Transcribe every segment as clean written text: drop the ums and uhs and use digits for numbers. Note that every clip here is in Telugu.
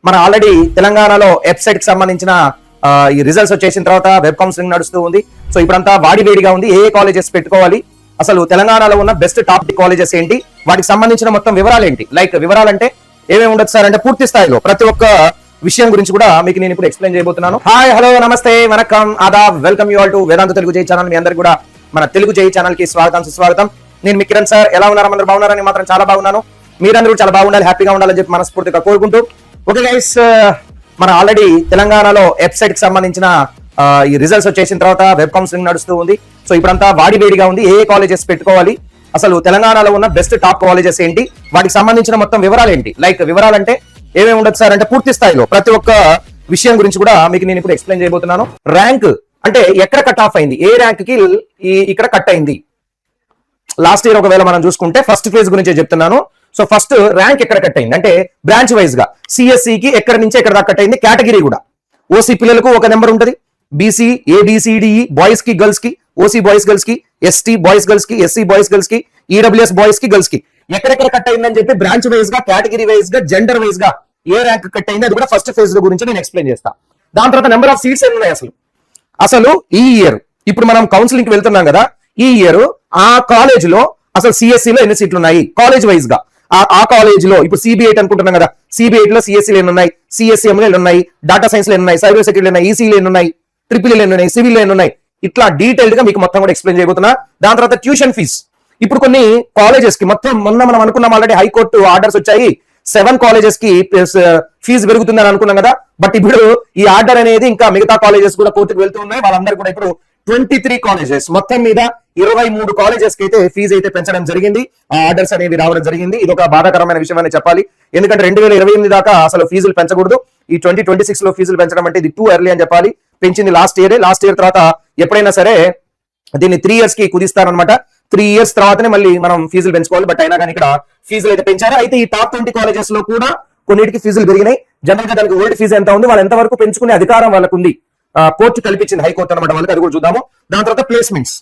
మన ఆల్రెడీ తెలంగాణలో వెబ్సైట్ కి సంబంధించిన ఈ రిజల్ట్స్ వచ్చేసిన తర్వాత వెబ్ కౌన్సిలింగ్ నడుస్తూ ఉంది. సో ఇప్పుడంతా వేడిగా ఉంది. ఏ కాలేజెస్ పెట్టుకోవాలి, అసలు తెలంగాణలో ఉన్న బెస్ట్ టాప్ కాలేజెస్ ఏంటి, వాటికి సంబంధించిన మొత్తం వివరాలు ఏంటి, లైక్ వివరాలంటే ఏమేమి ఉండొచ్చు సార్ అంటే పూర్తి స్థాయిలో ప్రతి ఒక్క విషయం గురించి కూడా మీకు నేను ఇప్పుడు ఎక్స్ప్లెయిన్ చేయబోతున్నాను. హాయ్, హలో, నమస్తే, వనకం, Aadab, welcome you all to వేదాంత తెలుగు జై ఛానల్. మీ అందరు కూడా మన తెలుగు జై ఛానల్ కి స్వాగతం, సుస్వాగతం. నేను మీ కిరణ్ సార్. ఎలా ఉన్నారు? అందరూ బాగున్నారని మాత్రం చాలా బాగున్నాను. మీరందరూ చాలా బాగుండాలి, హ్యాపీగా ఉండాలని చెప్పి మనస్ఫూర్తిగా కోరుకుంటూ, ఓకే గైస్, మన ఆల్రెడీ తెలంగాణలో వెబ్సైట్ కి సంబంధించిన ఈ రిజల్ట్స్ వచ్చేసిన తర్వాత వెబ్ కౌన్సిలింగ్ నడుస్తూ ఉంది. సో ఇప్పుడంతా వేడిగా ఉంది. ఏ కాలేజెస్ పెట్టుకోవాలి, అసలు తెలంగాణలో ఉన్న బెస్ట్ టాప్ కాలేజెస్ ఏంటి, వాటికి సంబంధించిన మొత్తం వివరాలు ఏంటి, లైక్ వివరాలంటే ఏమేమి ఉండొచ్చు సార్ అంటే పూర్తి స్థాయిలో ప్రతి ఒక్క విషయం గురించి కూడా మీకు నేను ఇప్పుడు ఎక్స్ప్లెయిన్ చేయబోతున్నాను. ర్యాంక్ అంటే ఎక్కడ కట్ ఆఫ్ అయింది, ఏ ర్యాంక్ కి ఇక్కడ కట్ అయింది. లాస్ట్ ఇయర్ ఒకవేళ మనం చూసుకుంటే ఫస్ట్ ఫేజ్ గురించి చెప్తున్నాను. సో ఫస్ట్ ర్యాంక్ ఎక్కడ కట్ అయింది అంటే బ్రాంచ్ వైజ్ గా సిఎస్సి కి ఎక్కడ నుంచి ఎక్కడ దాకా కట్ అయింది. కేటగిరీ కూడా ఓసీ పిల్లలకు ఒక నెంబర్ ఉంటుంది, బీసీ ఏబిసిడిఈ బాయ్స్ కి గర్ల్స్ కి, ఓసీ బాయ్స్ గర్ల్స్ కి, ఎస్టీ బాయ్స్ గర్ల్స్ కి, ఎస్సీ బాయ్స్ గర్ల్స్ కి, ఈడబ్ల్యూఎస్ బాయ్స్ కి గర్ల్స్ కి ఎక్కడెక్కడ కట్ అయిందని చెప్పి బ్రాంచ్ వైజ్ గా, కేటగిరీ వైజ్ గా, జెండర్ వైజ్ గా ఏ ర్యాంక్ కట్ అయింది అది కూడా ఫస్ట్ ఫేజ్ గురించి నేను ఎక్స్ప్లెయిన్ చేస్తా. దాని తర్వాత నెంబర్ ఆఫ్ సీట్స్ ఎన్ని ఉన్నాయి అసలు ఈ ఇయర్ ఇప్పుడు మనం కౌన్సిలింగ్ కి వెళ్తున్నాం కదా, ఈ ఇయర్ ఆ కాలేజ్ లో అసలు సిఎస్సి లో ఎన్ని సీట్లు ఉన్నాయి కాలేజ్ వైజ్ గా, ఆ కాలేజ్ లో ఇప్పుడు సిబిఐటి అనుకుంటున్నాం కదా, సిబిఐటి లో సిఎస్సీలు ఎన్ని ఉన్నాయి, సిఎస్సిఎం లో ఎన్ని ఉన్నాయి, డేటా సైన్స్ లో ఎన్ని ఉన్నాయి, సైబర్ సెక్యూరిటీ ఉన్నాయి, ఈసీలు ఎన్ని ఉన్నాయి, ట్రిపుల్ ఎన్ని ఉన్నాయి, సివిల్ ఎన్ని ఉన్నాయి, ఇట్లా డీటెయిల్డ్ గా మీకు మొత్తం కూడా ఎక్స్ప్లెయిన్ చేయబోతున్నా. దాని తర్వాత ట్యూషన్ ఫీజ్. ఇప్పుడు కొన్ని కాలేజెస్ కి మొత్తం మొన్న మనం అనుకున్నాం ఆల్రెడీ హైకోర్టు ఆర్డర్స్ వచ్చాయి, 7 కాలేజెస్ కి ఫీజు పెరుగుతుందని అనుకున్నాం కదా. బట్ ఇప్పుడు ఈ ఆర్డర్ అనేది ఇంకా మిగతా కాలేజెస్ కూడా కోర్టుకు వెళ్తూ ఉన్నాయి. వాళ్ళందరూ కూడా ఇప్పుడు 23 కాలేజెస్ మొత్తం మీద 23 కాలేజెస్ కి అయితే ఫీజు అయితే పెంచడం జరిగింది. ఆ ఆర్డర్స్ అనేవి రావడం జరిగింది. ఇది ఒక బాధాకరమైన విషయం అని చెప్పాలి. ఎందుకంటే 2028 దాకా అసలు ఫీజులు పెంచకూడదు. ఈ 2026 లో ఫీజులు పెంచడం అంటే ఇది టూ ఎర్లీ అని చెప్పాలి. పెంచింది లాస్ట్ ఇయర్ తర్వాత ఎప్పుడైనా సరే దీన్ని 3 years కి కుదిస్తారనమాట. 3 years తర్వాతనే మళ్ళీ మనం ఫీజులు పెంచుకోవాలి. బట్ అయినా కానీ ఇక్కడ ఫీజులు అయితే పెంచారు. అయితే ఈ టాప్ 20 కాలేజెస్ లో కూడా కొన్నిటికి ఫీజులు పెరిగినాయి. జనరల్ గా దానికి ఓల్డ్ ఫీజు ఎంత ఉంది, వాళ్ళు ఎంత వరకు పెంచుకునే అధికారం వాళ్ళకు ఉంది, కోర్టు కల్పించింది హైకోర్టు అనమాట వాళ్ళకి. అది కూడా చూద్దాము. దాని తర్వాత ప్లేస్మెంట్స్.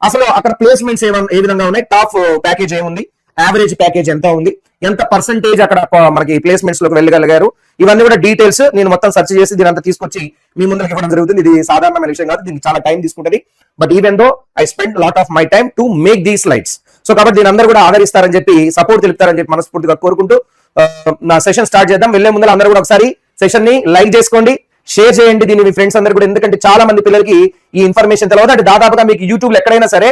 అసలు అక్కడ ప్లేస్మెంట్స్ ఏ విధంగా ఉన్నాయి, టాప్ ప్యాకేజ్ ఏముంది, యావరేజ్ ప్యాకేజ్ ఎంత ఉంది, ఎంత పర్సంటేజ్ అక్కడ మనకి ప్లేస్మెంట్స్ లోకి వెళ్ళగలిగారు, ఇవన్నీ కూడా డీటెయిల్స్ నేను మొత్తం సెర్చ్ చేసి దీని అంతా తీసుకొచ్చి మీ ముందరికి ఇవ్వడం జరుగుతుంది. ఇది సాధారణమైన విషయం కాదు, దీనికి చాలా టైం తీసుకుంటుంది. But even though I spend lot of my time to make these slides. So కాబట్టి దీని అందరూ కూడా ఆదరిస్తారని చెప్పి, సపోర్ట్ తెలుపుతారని చెప్పి మనస్ఫూర్తిగా కోరుకుంటూ నా సెషన్ స్టార్ట్ చేద్దాం. వెళ్లే ముందు అందరూ కూడా ఒకసారి సెషన్ ని లైక్ చేసుకోండి, షేర్ చేయండి దీన్ని మీ ఫ్రెండ్స్ అందరూ కూడా. ఎందుకంటే చాలా మంది పిల్లలకి ఈ ఇన్ఫర్మేషన్ తెలియదు. అంటే దాదాపుగా మీకు యూట్యూబ్ లో ఎక్కడైనా సరే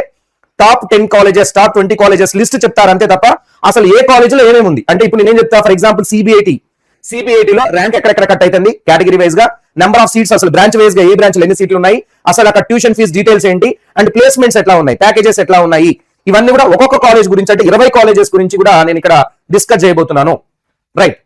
top 10 colleges, top 20 colleges list చెప్తారు అంతే తప్ప అసలు ఏ కాలేజ్ లో ఏమేమి ఉంది అంటే ఇప్పుడు నేను చెప్తా. ఫర్ ఎగ్జాంపుల్ సిబిఐటి లో ర్యాంక్ ఎక్కడెక్కడ కట్ అవుతుంది కేటగిరీ వైజ్ గా, నెంబర్ ఆఫ్ సీట్స్ అసలు బ్రాంచ్ వైజ్ గా ఏ బ్రాంచ్ లో ఎన్ని సీట్లు ఉన్నాయి, అసలు అక్కడ ట్యూషన్ ఫీజ్ డీటెయిల్స్ ఏంటి, అండ్ ప్లేస్మెంట్స్ ఎట్లా ఉన్నాయి, ప్యాకేజెస్ ఎట్లా ఉన్నాయి, ఇవన్నీ కూడా ఒక్కొక్క కాలేజ్ గురించి అంటే 20 కాలేజెస్ గురించి కూడా నేను ఇక్కడ డిస్కస్ చేయబోతున్నాను. Right.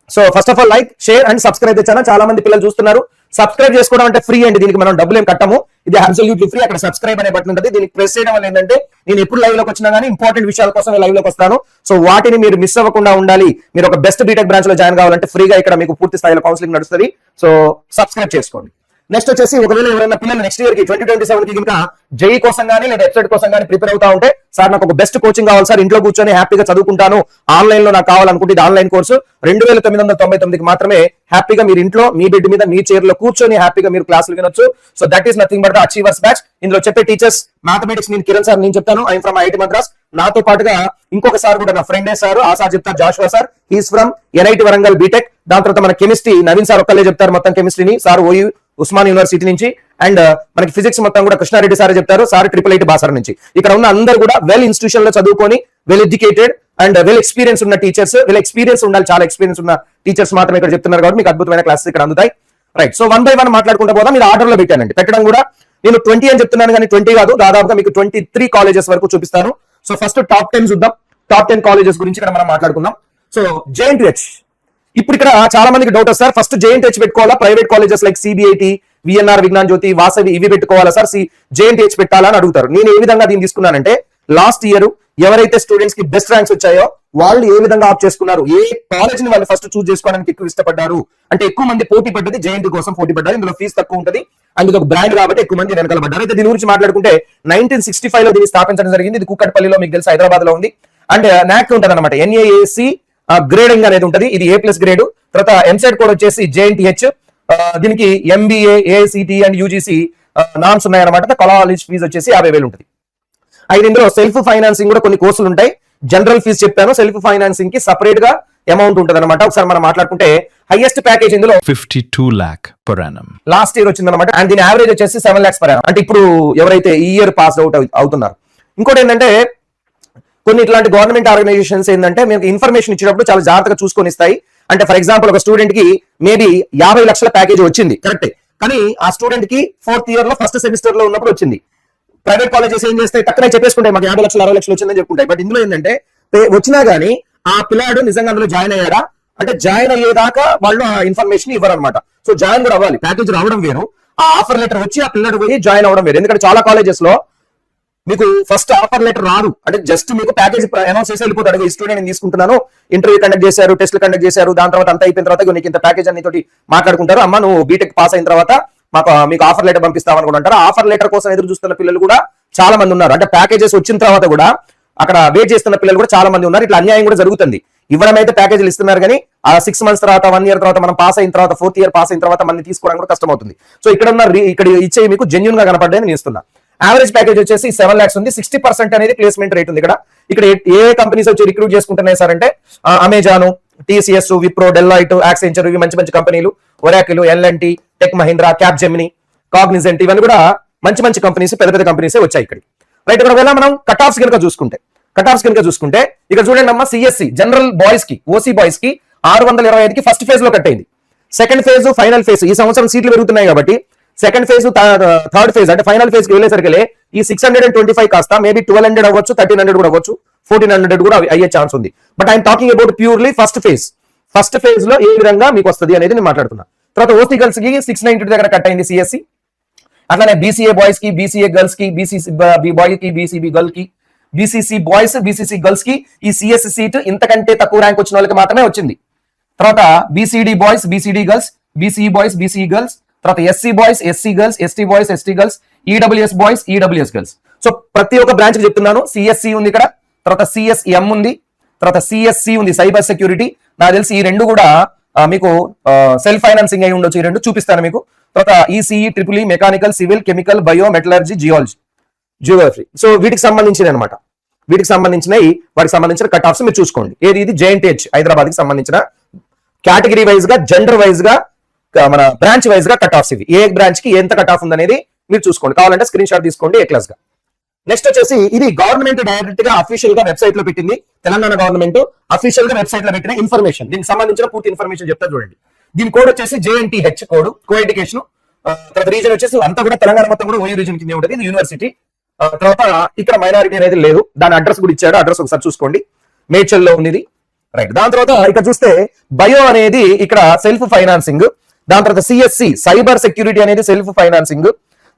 So first of all like, share and subscribe channel. చాలా మంది పిల్లలు చూస్తున్నారు. సబ్స్క్రైబ్ చేసుకోవడం అంటే ఫ్రీ అండి, దీనికి మనం డబ్బులు ఏం కట్టము. ఇది అబ్సల్యూట్లీ ఫ్రీ. అక్కడ సబ్స్క్రైబ్ అనే బటన్ ఉంటుంది, దీనికి ప్రెస్ చేయడం వల్ల ఏంటంటే నేను ఎప్పుడు లైవ్ లోకి వచ్చినా కానీ ఇంపార్టెంట్ విషయాల కోసం లైవ్ లోకి వస్తాను. సో వాటిని మీరు మిస్ అవ్వకుండా ఉండాలి. మీరు ఒక బెస్ట్ బీటెక్ బ్రాంచ్ లో జాయిన్ కావాలంటే ఫ్రీగా ఇక్కడ మీకు పూర్తి స్థాయిలో కౌన్సిలింగ్ నడుస్తుంది. సో సబ్స్క్రైబ్ చేసుకోండి. నెక్స్ట్ వచ్చేసి ఒకవేళ ఎవరైనా పిల్లలు నెక్స్ట్ ఇయర్ కి 2027 కి కనుక జేఈ కోసం కానీ లేదా వెబ్సైట్ కోసం కానీ ప్రిపేర్ అవుతా ఉంటే, సార్ నాకు ఒక బెస్ట్ కోచింగ్ కావాలి సార్, ఇంట్లో కూర్చొని హ్యాపీగా చదువుకుంటాను, ఆన్లైన్ లో నాకు కావాలనుకుంటే ఇది ఆన్లైన్ కోర్సు 2999కి మాత్రమే హ్యాపీగా మీరు ఇంట్లో మీ బెడ్ మీద మీ చైర్ లో కూర్చొని హ్యాపీగా మీరు క్లాసులు వినొచ్చు. So that is nothing but the achievers batch. ఇందులో చెప్పే టీచర్స్ మ్యాథమెటిక్స్ నేను కిరణ్ సార్ నేను చెప్తాను, ఐఎమ్ ఫ్రమ్ ఐఐటి మద్రాస్. నాతో పాటుగా ఇంకొక సార్ కూడా నా ఫ్రెండే సార్, ఆ సార్ చెప్తారు, Joshua sir, he's from NIT Warangal BTech. దాని తర్వాత మన కెమిస్ట్రీ నవీన్ సార్ ఒక్కలే చెప్తారు మొత్తం కెమిస్ట్రీని, సార్ ఓయూ ఉస్మాన్ యూనివర్సిటీ నుంచి. అండ్ మనకి ఫిజిక్స్ మొత్తం కూడా కృష్ణారెడ్డి సార్ చెప్తారు, సార్ IIIT బాసర నుంచి. ఇక్కడ ఉన్న అందరూ కూడా వెల్ ఇన్స్టిట్యూషన్ లో చదువుకొని well educated and well experience ఉన్న టీచర్స్. వెల్ ఎక్స్పీరియన్స్ ఉండాలి, చాలా ఎక్స్పీరియన్స్ ఉన్న టీచర్స్ మాత్రమే ఇక్కడ చెప్తున్నారు కాబట్టి మీకు అద్భుతమైన క్లాసెస్ ఇక్కడ అందుతాయి. రైట్. సో 1 by 1 మాట్లాడుకుంటూ పోదాం. మీరు ఆర్డర్ లో పెట్టానండి, పెట్టడం కూడా నేను 20 అని చెప్తున్నాను కానీ 20 కాదు, దాదాపుగా మీకు 23 కాలేజెస్ వరకు చూపిస్తాను. సో ఫస్ట్ టాప్ 10 చూద్దాం. టాప్ 10 కాలేజెస్ గురించి ఇక్కడ మనం మాట్లాడుకుందాం. So JNTH. ఇప్పుడు ఇక్కడ చాలా మందికి డౌట్ వస్తారు, ఫస్ట్ JNTH పెట్టుకోవాలా, private colleges like CBIT, VNR, Vignan Jyothi, Vasavi ఇవి పెట్టుకోవాలా సార్, JNTH పెట్టాలా అని అడుగుతారు. నేను ఏ విధంగా దీన్ని తీసుకున్నానంటే, లాస్ట్ ఇయర్ ఎవరైతే స్టూడెంట్స్ కి బెస్ట్ ర్యాంక్స్ వచ్చాయో వాళ్ళు ఏ విధంగా ఆప్ చేసుకున్నారు, ఏ కాలేజ్ ని వాళ్ళు ఫస్ట్ చూస్ చేసుకోవడానికి ఎక్కువ ఇష్టపడ్డారు అంటే ఎక్కువ మంది పోటీ పడ్డది JNT కోసం పోటీ పడ్డారు. ఇందులో ఫీజు తక్కువ ఉంటుంది అండ్ ఇది ఒక బ్రాండ్ కాబట్టి ఎక్కువ మంది వెనకాల పడ్డారు. అయితే దీని గురించి మాట్లాడుకుంటే 1965 లో దీన్ని స్థాపించడం జరిగింది. ఇది కూకట్పల్లిలో మీకు తెలుసు హైదరాబాద్ లో ఉంది. అండ్ NAC ఉంటుంది అనమాట, NAAC గ్రేడింగ్ అనేది ఉంటుంది. ఇది A+ గ్రేడ్. తర్వాత ఎంసెట్ కోడ్ వచ్చేసి JNTH. దీనికి MBA, AICT and UGC norms ఉన్నాయన్నమాట. కాలేజ్ ఫీజు వచ్చేసి 50,000 ఉంటుంది. అయితే ఇందులో సెల్ఫ్ ఫైనాన్సింగ్ కూడా కొన్ని కోర్సులు ఉంటాయి. జనరల్ ఫీజు చెప్పాను, సెల్ఫ్ ఫైనాన్సింగ్ కి సపరేట్ గా అమౌంట్ ఉంటుంది అనమాట. ఒకసారి మనం మాట్లాడుకుంటే హైయెస్ట్ ప్యాకేజ్ ఇందులో 52 lakh per annum last year వచ్చింది అనమాట. అండ్ దీని యావరేజ్ వచ్చేసి 7 lakhs per annum. అంటే ఇప్పుడు ఎవరైతే ఈ ఇయర్ పాస్ అవుట్ అవుతున్నారు. ఇంకోటి ఏంటంటే కొన్ని ఇట్లాంటి గవర్నమెంట్ ఆర్గనైజేషన్స్ ఏంటంటే మీకు ఇన్ఫర్మేషన్ ఇచ్చినప్పుడు చాలా జాగ్రత్తగా చూసుకొని ఇస్తాయి. అంటే ఫర్ ఎగ్జాంపుల్ ఒక స్టూడెంట్ కి మేబీ 50 లక్షల ప్యాకేజ్ వచ్చింది, కరెక్టే. కానీ ఆ స్టూడెంట్ కి 4th ఇయర్ లో ఫస్ట్ సెమిస్టర్ లో ఉన్నప్పుడు వచ్చింది. ప్రైవేట్ కాలేజెస్ ఏం చేస్తాయి, తక్కువ చెప్పేసుకుంటాయి, మాకు 50 లక్షలు 60 లక్షలు వచ్చిందని చెప్పుకుంటాయి. బట్ ఇందులో ఏంటంటే వచ్చినా గానీ ఆ పిల్లాడు నిజంగా అందులో జాయిన్ అయ్యాడా అంటే జాయిన్ అయ్యేదాకా వాళ్ళు ఆ ఇన్ఫర్మేషన్ ఇవ్వరు అనమాట. సో జాయిన్ కూడా అవ్వాలి, ప్యాకేజ్ రావడం వేరు, ఆ ఆఫర్ లెటర్ వచ్చి ఆ పిల్లాడు పోయి జాయిన్ అవ్వడం వేరు. ఎందుకంటే చాలా కాలేజెస్ లో మీకు ఫస్ట్ ఆఫర్ లెటర్ రాదు, అంటే జస్ట్ మీకు ప్యాకేజ్ అనౌన్స్ చేసి వెళ్ళిపోతాడు. ఈ స్టూడెంట్ నేను తీసుకుంటున్నాను, ఇంటర్వ్యూ కండక్ట్ చేశారు, టెస్ట్లు కండక్ట్ చేశారు, దాని తర్వాత అంతా అయిపోయిన తర్వాత నీకు ఇంత ప్యాకేజ్ అన్ని తోటి మాట్లాడుకుంటారు. అమ్మ నువ్వు బీటెక్ పాస్ అయిన తర్వాత మీకు ఆఫర్ లెటర్ పంపిస్తామని కూడా అంటారు. ఆఫర్ లెటర్ కోసం ఎదురు చూస్తున్న పిల్లలు కూడా చాలా మంది ఉన్నారు. అంటే ప్యాకేజెస్ వచ్చిన తర్వాత కూడా అక్కడ వెయిట్ చేస్తున్న పిల్లలు కూడా చాలా మంది ఉన్నారు. ఇట్లా అన్యాయం కూడా జరుగుతుంది. ఇవ్వడం అయితే ప్యాకేజీలు ఇస్తున్నారు, కానీ ఆ 6 months తర్వాత 1 year తర్వాత మనం పాస్ అయిన తర్వాత 4th year పాస్ అయిన తర్వాత మనం తీసుకోవడం కూడా కష్టం అవుతుంది. సో ఇక్కడ ఇచ్చే మీకు జెన్యూన్ గా కనపడ్డాయని నేను ఇస్తున్నా. యావరేజ్ ప్యాకేజ్ వచ్చేసి 7 lakhs ఉంది. 60% అనేది ప్లేస్మెంట్ రేట్ ఉంది. ఇక్కడ ఏ కంపెనీస్ వచ్చి రిక్రూట్ చేసుకుంటున్నాయి సార్ అంటే Amazon, TCS, Wipro, Deloitte, Accenture, ఇవి మంచి కంపెనీలు. Oracle, L&T, tech Mahindra, Capgemini, Cognizant, ఇవన్నీ కూడా మంచి కంపెనీస్, పెద్ద కంపెనీసే వచ్చాయి ఇక్కడ. రైట్. ఇక్కడ మనం కట్ ఆఫ్స్ కనుక చూసుకుంటే ఇక్కడ చూడండి అమ్మా, CSC జనరల్ బాయ్స్ కి, OC బాయ్స్ కి 625కి ఫస్ట్ ఫేజ్ లో కట్ అయింది. సెకండ్ ఫేజ్, ఫైనల్ ఫేజ్, ఈ సంవత్సరం సీట్లు పెరుగుతున్నాయి కాబట్టి సెకండ్ ఫేజ్, థర్డ్ ఫేజ్ అంటే ఫైనల్ ఫేజ్ కి వెళ్ళేసరికి ఈ 625 కాస్త మేబీ 1200 అవ్వచ్చు, 1300 కూడా అవ్వచ్చు, 1400 కూడా అయ్యే ఛాన్స్ ఉంది. But I'm talking about purely first phase లో ఏ విధంగా మీకు వస్తుంది అనేది నేను మాట్లాడుతున్నా. తర్వాత OC గర్ల్స్ కి 690 దగ్గర కట్ అయింది CSC. అట్లానే BCA బాయ్స్ కి, BCA గర్ల్స్ కి, BCC బాయ్ కి, BCB గర్ల్ కి, BCC బాయ్స్, BCC గర్ల్స్ కి ఈ CS సీట్ ఇంతకంటే తక్కువ ర్యాంక్ వచ్చిన వాళ్ళకి మాత్రమే వచ్చింది. తర్వాత BCD boys, BCD girls, BCE boys, BCE girls, తర్వాత SC boys, SC girls, ST boys, ST girls, EWS boys, EWS girls. So ప్రతి ఒక్క బ్రాంచ్ కి చెప్తున్నాను. CSC ఉంది ఇక్కడ, తర్వాత CSM ఉంది, తర్వాత CSC ఉంది, సైబర్ సెక్యూరిటీ. నాకు తెలిసి ఈ రెండు కూడా మీకు సెల్ఫ్ ఫైనాన్సింగ్ అయి ఉండొచ్చు. ఈ రెండు చూపిస్తాను మీకు. తర్వాత ECE, EEE, mechanical, civil, chemical, bio, metallurgy, Geography. So వీటికి సంబంధించిన అనమాట. వాటికి సంబంధించిన కట్ ఆఫ్స్ మీరు చూసుకోండి. ఇది JNTH హైదరాబాద్ కి సంబంధించిన కేటగిరీ వైజ్ గా, జెండర్ వైజ్ గా, మన బ్రాంచ్ వైజ్ గా కట్ ఆఫ్స్ ఇవి. ఏ బ్రాంచ్ కి ఎంత కట్ ఆఫ్ ఉందనేది మీరు చూసుకోండి. కావాలంటే స్క్రీన్ షాట్ తీసుకోండి A క్లాస్ గా. నెక్స్ట్ వచ్చేసి ఇది గవర్నమెంట్ డైరెక్ట్ గా అఫీషియల్ గా వెబ్సైట్ లో పెట్టింది. తెలంగాణ గవర్నమెంట్ అఫీషియల్ గా వెబ్సైట్ లో పెట్టిన ఇన్ఫర్మేషన్, దీనికి సంబంధించిన పూర్తి ఇన్ఫర్మేషన్ చెప్తా చూడండి. దీని కోడ్ వచ్చేసి JNTH కోడ్, కో ఎడ్యుకేషన్. తర్వాత రీజన్ వచ్చేసి అంతా కూడా తెలంగాణ మొత్తం కూడా OU రీజన్ కింద ఉంటుంది. ఇది యూనివర్సిటీ. తర్వాత ఇక్కడ మైనారిటీ అనేది లేదు, దాని అడ్రస్ కూడా ఇచ్చాడు. అడ్రస్ ఒకసారి చూసుకోండి, మేడ్చల్ లో ఉంది. రైట్. దాని తర్వాత ఇక్కడ చూస్తే బయో అనేది ఇక్కడ సెల్ఫ్ ఫైనాన్సింగ్. దాని తర్వాత CSC సైబర్ సెక్యూరిటీ అనేది సెల్ఫ్ ఫైనాన్సింగ్.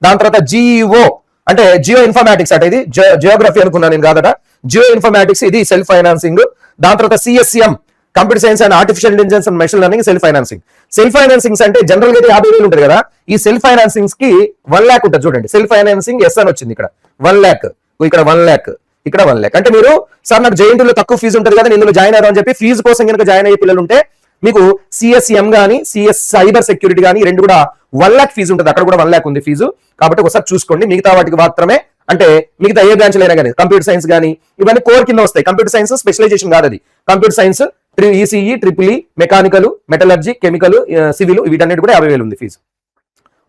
దాని తర్వాత GEO అంటే జియో ఇన్ఫర్మాటిక్స్ అంటే ఇది జియోగ్రఫీ అనుకున్నాను నేను కాదట, జియో ఇన్ఫర్మాటిక్స్, ఇది సెల్ఫ్ ఫైనాన్సింగ్. దాని తర్వాత CSM computer science and artificial intelligence and machine learning, self financing. Self financings అంటే జనరల్ గా 50,000 ఉంటుంది కదా, ఈ సెల్ఫ్ ఫైనాన్సింగ్స్ కి 1 lakh ఉంటుంది. చూడండి, సెల్ఫ్ ఫైనాన్సింగ్ ఎస్ అని వచ్చింది ఇక్కడ 1 lakh, ఇక్కడ 1 lakh, ఇక్కడ 1 lakh. అంటే మీరు సార్ నాకు JNT లో తక్కువ ఫీజు ఉంటుంది కదా, నేను ఇందులో జాయిన్ అయ్యాను అని చెప్పి ఫీజు కోసం కనుక జాయిన్ అయ్యే పిల్లలు ఉంటే మీకు CSM గానీ CS సైబర్ సెక్యూరిటీ గానీ రెండు కూడా 1 lakh ఫీజు ఉంటుంది. అక్కడ కూడా 1 lakh ఉంది ఫీజు. కాబట్టి ఒకసారి చూసుకోండి. మిగతా వాటికి మాత్రమే, అంటే మిగతా ఏ బ్రాంచ్ అయినా కానీ కంప్యూటర్ సైన్స్ కానీ ఇవన్నీ కోర్ కింద వస్తాయి. కంప్యూటర్ సైన్స్ స్పెషలైజేషన్ కాదు, అది computer science, ECE, EEE, mechanical, metallurgy, chemical, civil, వీటన్నిటి కూడా 50,000 ఉంది ఫీజు.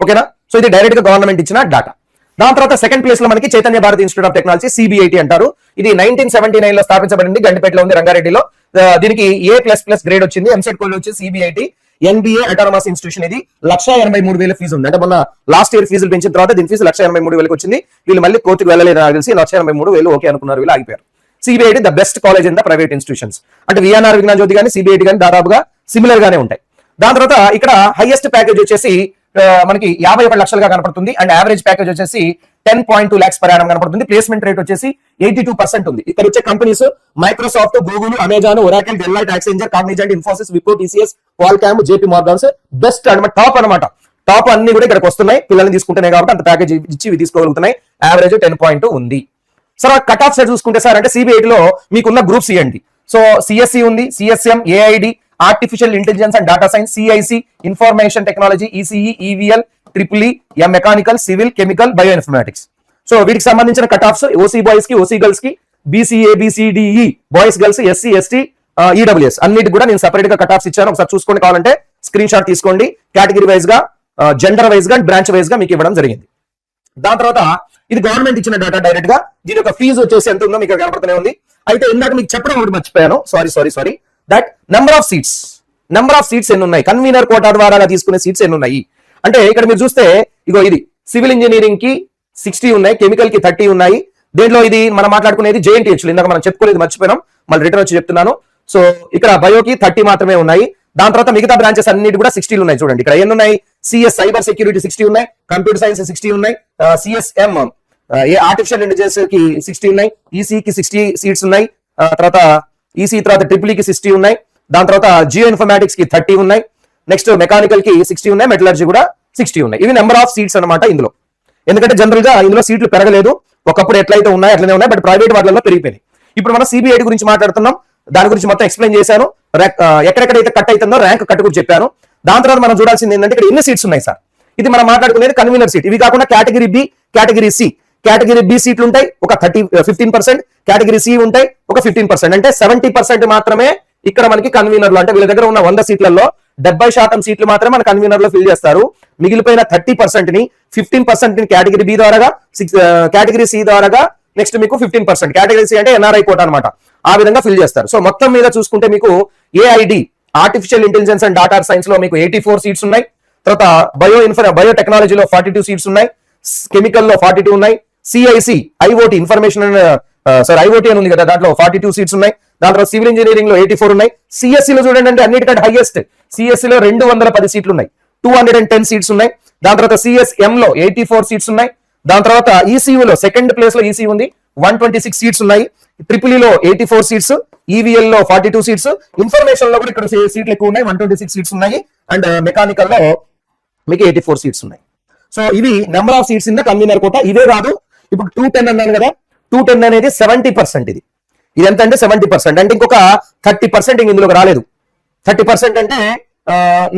ఓకేనా? సో ఇది డైరెక్ట్ గా గవర్నమెంట్ ఇచ్చిన డాటా. దాని తర్వాత సెకండ్ ప్లేస్ లో మనకి Chaitanya Bharathi institute of technology, CBIT అంటారు. ఇది 1979 లో స్థాపించబడింది, గండిపేటలో ఉంది, రంగారెడ్డిలో. దీనికి A++ గ్రేడ్ వచ్చింది. ఎంసెట్ కోడ్ వచ్చి CBIT NBA అటానమస్ ఇన్స్టిట్యూషన్. ఇది 1,83,000 ఫీజు ఉంది. అంటే మొన్న లాస్ట్ ఇయర్ ఫీజులు పెంచిన తర్వాత దీని ఫీజు 1,83,000 వచ్చింది. వీళ్ళు మళ్ళీ కోర్టుకు వెళ్ళలేదు నాకు తెలిసి, 1,83,000 ఓకే అనుకున్నారు, వీళ్ళు ఆగిపోయారు. CBIT the best college in the private institutions. అంటే VNR విజ్ఞాన జ్యోతి కానీ CBIT కానీ దాదాపుగా సిమిలర్ గానే ఉంటాయి. దాని తర్వాత ఇక్కడ హైయెస్ట్ ప్యాకేజ్ వచ్చేసి మనకి 51 లక్షలుగా కనపడుతుంది. అండ్ యావరేజ్ ప్యాకేజ్ వచ్చేసి 10.2 lakhs per annum కనపడుతుంది. ప్లేస్మెంట్ రేట్ వచ్చేసి 82% ఉంది. ఇక్కడ వచ్చే companies Microsoft, Google, Amazon, Oracle, Deloitte, Accenture, Cognizant, Infosys, Wipro, TCS, Qualcomm, JP Morgan best అనమాట, టాప్ అనమాట. టాప్ అన్ని కూడా ఇక్కడికి వస్తున్నాయి. పిల్లల్ని తీసుకుంటున్నాయి కాబట్టి అంత ప్యాకేజ్ ఇచ్చి ఇవి తీసుకోగలుగుతున్నాయి. యావరేజ్ 10.2 ఉంది. సార్ కట్ ఆఫ్ సైడ్ చూసుకుంటే సార్ అంటే CBIT లో మీకున్న గ్రూప్స్ ఇవ్వండి. సో సిఎస్సి ఉంది, CSM, AID, artificial intelligence and data science, CIC, information technology, ECE, EVL, triple E, mechanical, civil, chemical, bio informatics. So వీటికి సంబంధించిన కట్ ఆఫ్స్ ఓసీ బాయ్స్ కి, ఓసీ గర్ల్స్ కి, BCA, BCDE boys girls, SC, ST, EWS అన్నిటి కూడా నేను సెపరేట్ గా కట్ ఆఫ్స్ ఇచ్చాను. ఒకసారి చూసుకోండి, కావాలంటే స్క్రీన్ షాట్ తీసుకోండి. కేటగిరీ వైజ్ గా, జెండర్ వైజ్ గా, బ్రాంచ్ వైజ్ గా మీకు ఇవ్వడం జరిగింది. దాని తర్వాత ఇది గవర్నమెంట్ ఇచ్చిన డేటా డైరెక్ట్ గా. దీని యొక్క ఫీజు వచ్చేసి ఎంత ఉందో మీకు కనపడుతూనే ఉంది. అయితే ఇందాక మీకు చెప్పడం ఒకటి మర్చిపోయాను, sorry that number of seats ఎన్ని ఉన్నాయి, కన్వీనర్ కోటా ద్వారా తీసుకునే సీట్స్ ఎన్ని ఉన్నాయి అంటే ఇక్కడ మీరు చూస్తే ఇగో ఇది సివిల్ ఇంజనీరింగ్ కి 60 ఉన్నాయి, కెమికల్ కి 30 ఉన్నాయి. దేంట్లో ఇది మనం మాట్లాడుకునేది JNTH, ఇందాక మనం చెప్పుకోలేదు, మర్చిపోయినాం, మళ్ళీ రిటర్న్ వచ్చి చెప్తున్నాను. సో ఇక్కడ బయోకి 30 మాత్రమే ఉన్నాయి. దాని తర్వాత మిగతా బ్రాంచెస్ అన్నిటి కూడా 60 ఉన్నాయి. చూడండి ఇక్కడ ఎన్ని ఉన్నాయి, సిఎస్ సైబర్ సెక్యూరిటీ 60 ఉన్నాయి, కంప్యూటర్ సైన్స్ 60 ఉన్నాయి, సిఎస్ఎం ఆర్టిఫిషియల్ ఇంటెలిజెన్స్ కి 60 ఉన్నాయి, ఈసీకి 60 సీట్స్ ఉన్నాయి, తర్వాత ఈసీ తర్వాత ట్రిపుల్ కి 60 ఉన్నాయి, దాని తర్వాత జియో ఇన్ఫర్మాటిక్స్ కి 30 ఉన్నాయి, నెక్స్ట్ మెకానికల్ కి 60 ఉన్నాయి, మెటలర్జీ కూడా 60 ఉన్నాయి. ఇవి నెంబర్ ఆఫ్ సీట్స్ అనమాట ఇందులో. ఎందుకంటే జనరల్ గా ఇందులో సీట్లు పెరగలేదు, ఒకప్పుడు ఎట్లయితే ఉన్నాయి అట్లనే ఉన్నాయి, బట్ ప్రైవేట్ వాటిలో పెరిగిపోయినాయి. ఇప్పుడు మనం సిబిఐటి గురించి మాట్లాడుతున్నాం, దాని గురించి మొత్తం ఎక్స్ప్లెయిన్ చేశాను. ఎక్కడెక్కడైతే కట్ అవుతుందో ర్యాంక్ కట్ కూడా చెప్పాను. దాని తర్వాత మనం చూడాల్సింది ఏంటంటే ఇక్కడ ఎన్ని సీట్స్ ఉన్నాయి సార్, ఇది మనం మాట్లాడుకునేది కన్వీనర్ సీట్. ఇవి కాకుండా category B, category C, category B సీట్లు ఉంటాయి ఒక 15%, కేటగిరీ సి ఉంటాయి ఒక 15%, అంటే 70% మాత్రమే ఇక్కడ మనకి కన్వీనర్లు. అంటే వీళ్ళ దగ్గర ఉన్న 100 సీట్లలో 70% సీట్లు మాత్రమే మన కన్వీనర్ లో ఫిల్ చేస్తారు. మిగిలిపోయిన 30% ని 15% ని కేటగిరీ బి ద్వారా, కేటగిరీ సి ద్వారా, నెక్స్ట్ మీకు 15% కేటగిరీ సి అంటే ఎన్ఆర్ఐ కోట అనమాట, ఆ విధంగా ఫిల్ చేస్తారు. సో మొత్తం మీద చూసుకుంటే మీకు AID artificial intelligence and data science లో మీకు 84 సీట్స్ ఉన్నాయి. తర్వాత బయో టెక్నాలజీలో 42 సీట్స్ ఉన్నాయి, కెమికల్ లో 42 ఉన్నాయి, సిఐసి ఐఓటి ఇన్ఫర్మేషన్ ఐఓటి అని ఉంది కదా, దాంట్లో 42 సీట్స్ ఉన్నాయి. దాని తర్వాత సివిల్ ఇంజనీరింగ్ లో 84 ఉన్నాయి. సిఎస్సి లో చూడండి అంటే అన్నిటికంటే హైయెస్ట్, సిఎస్సి లో 210 సీట్లు ఉన్నాయి, 210 సీట్స్ ఉన్నాయి. దాని తర్వాత సిఎస్ఎం లో 84 సీట్స్ ఉన్నాయి. దాని తర్వాత ఈసీయూ లో సెకండ్ ప్లేస్ లో ఈసీ ఉంది, 126 సీట్స్ ఉన్నాయి. ట్రిపుల్ లో 84 సీట్స్, ఈవీఎల్ లో 42 సీట్స్, ఇన్ఫర్మేషన్ లో కూడా ఇక్కడ సీట్లు ఎక్కువ ఉన్నాయి, 126 సీట్స్ ఉన్నాయి. అండ్ మెకానికల్ లో మీకు 84 సీట్స్ ఉన్నాయి. సో ఇవి number of seats in the convener quota. ఇదే కాదు, ఇప్పుడు 210 అన్నాను కదా, 210 అనేది 70%. ఇది ఎంత అంటే 70%, అంటే ఇంకొక 30% ఇందులోకి రాలేదు. 30% అంటే